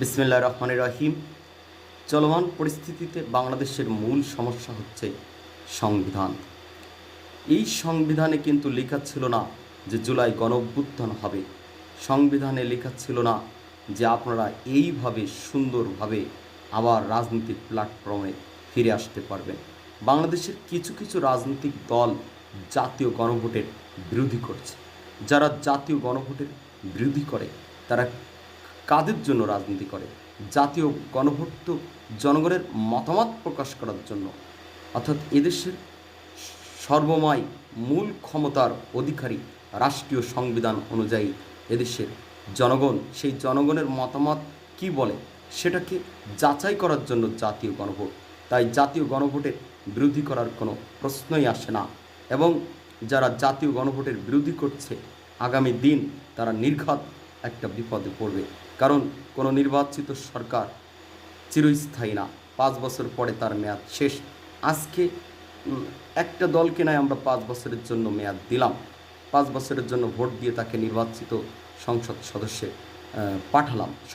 বিসমিল্লাহির রহমানির রহিম। চলমান পরিস্থিতিতে বাংলাদেশের মূল সমস্যা হচ্ছে সংবিধান। এই সংবিধানে কিন্তু লেখা ছিল না যে জুলাই গণঅভ্যুত্থান হবে। সংবিধানে লেখা ছিল না যে আপনারা এইভাবে সুন্দরভাবে আবার রাজনৈতিক প্ল্যাটফর্মে ফিরে আসতে পারবেন। বাংলাদেশের কিছু কিছু রাজনৈতিক দল জাতীয় গণভোটের বিরোধী করছে। যারা জাতীয় গণভোটের বিরোধী করে তারা কাদের জন্য রাজনীতি করে? জাতীয় গণভোট তো জনগণের মতামত প্রকাশ করার জন্য, অর্থাৎ এদেশের সর্বময় মূল ক্ষমতার অধিকারী রাষ্ট্রীয় সংবিধান অনুযায়ী এদেশের জনগণ সেই জনগণের মতামত কি বলে সেটাকে যাচাই করার জন্য জাতীয় গণভোট। তাই জাতীয় গণভোটের বিরোধী করার কোনো প্রশ্নই আসে না। এবং যারা জাতীয় গণভোটের বিরোধী করছে আগামী দিন তারা নির্ঘাত একটা বিপদে পড়বে। কারণ কোনো নির্বাচিত সরকার চিরস্থায়ী না, 5 বছর পরে তার মেয়াদ শেষ। আজকে একটা দলকে নয় আমরা 5 বছরের জন্য মেয়াদ দিলাম, 5 বছরের জন্য ভোট দিয়ে তাকে নির্বাচিত সংসদ সদস্যে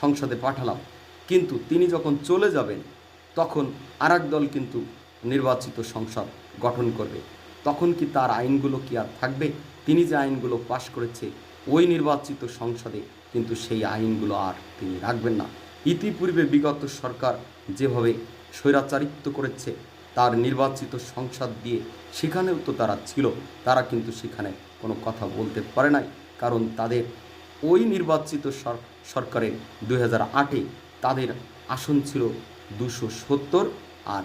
সংসদে পাঠালাম, কিন্তু তিনি যখন চলে যাবেন তখন আরেক দল কিন্তু নির্বাচিত সংসদ গঠন করবে। তখন কি তার আইনগুলো কি আর থাকবে? তিনি যে আইনগুলো পাশ করেছে ওই নির্বাচিত সংসদে কিন্তু সেই আইনগুলো আর তিনি রাখবেন না। ইতিপূর্বে বিগত সরকার যেভাবে স্বৈরাচারিত্ব করেছে তার নির্বাচিত সংসদ দিয়ে সেখানেও তো তারা ছিল, তারা কিন্তু সেখানে কোনো কথা বলতে পারে নাই। কারণ তাদের ওই নির্বাচিত সরকারের 2008-এ তাদের আসন ছিল 270 আর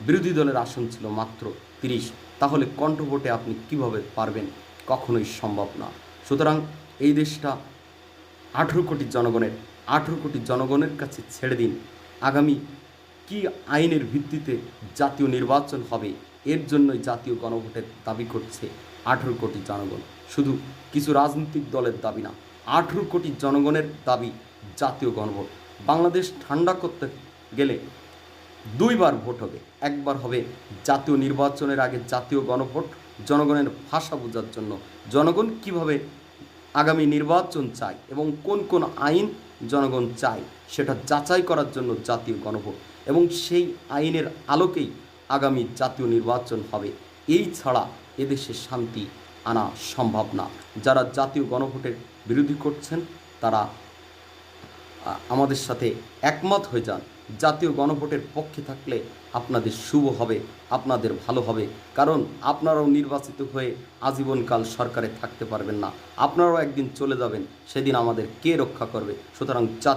বিরোধী দলের আসন ছিল মাত্র 30। তাহলে কণ্ঠভোটে আপনি কিভাবে পারবেন? কখনোই সম্ভব না। সুতরাং এই দেশটা 18 কোটি জনগণের কাছে ছেড়ে দিন। আগামী কি আইনের ভিত্তিতে জাতীয় নির্বাচন হবে এর জন্যই জাতীয় গণভোটের দাবি করছে 18 কোটি জনগণ। শুধু কিছু রাজনৈতিক দলের দাবি না, 18 কোটি জনগণের দাবি জাতীয় গণভোট। বাংলাদেশ ঠান্ডা করতে গেলে 2 বার ভোট হবে। একবার হবে জাতীয় নির্বাচনের আগে জাতীয় গণভোট, জনগণের ভাষা বোঝার জন্য, জনগণ কিভাবে আগামী নির্বাচন চায় এবং কোন কোন আইন জনগণ চায় সেটা যাচাই করার জন্য জাতীয় গণভোট, এবং সেই আইনের আলোকেই আগামী জাতীয় নির্বাচন হবে। এই ছাড়া এদেশে শান্তি আনা সম্ভব না। যারা জাতীয় গণভোটের বিরোধী করছেন তারা আমাদের সাথে একমত হয়ে যান। জাতীয় গণভোটের পক্ষে থাকলে আপনাদের শুভ হবে, আপনাদের ভালো হবে। কারণ আপনারাও নির্বাচিত হয়ে আজীবনকাল সরকারে থাকতে পারবেন না, আপনারাও একদিন চলে যাবেন, সেদিন আমাদের কে রক্ষা করবে? সুতরাং জাতীয়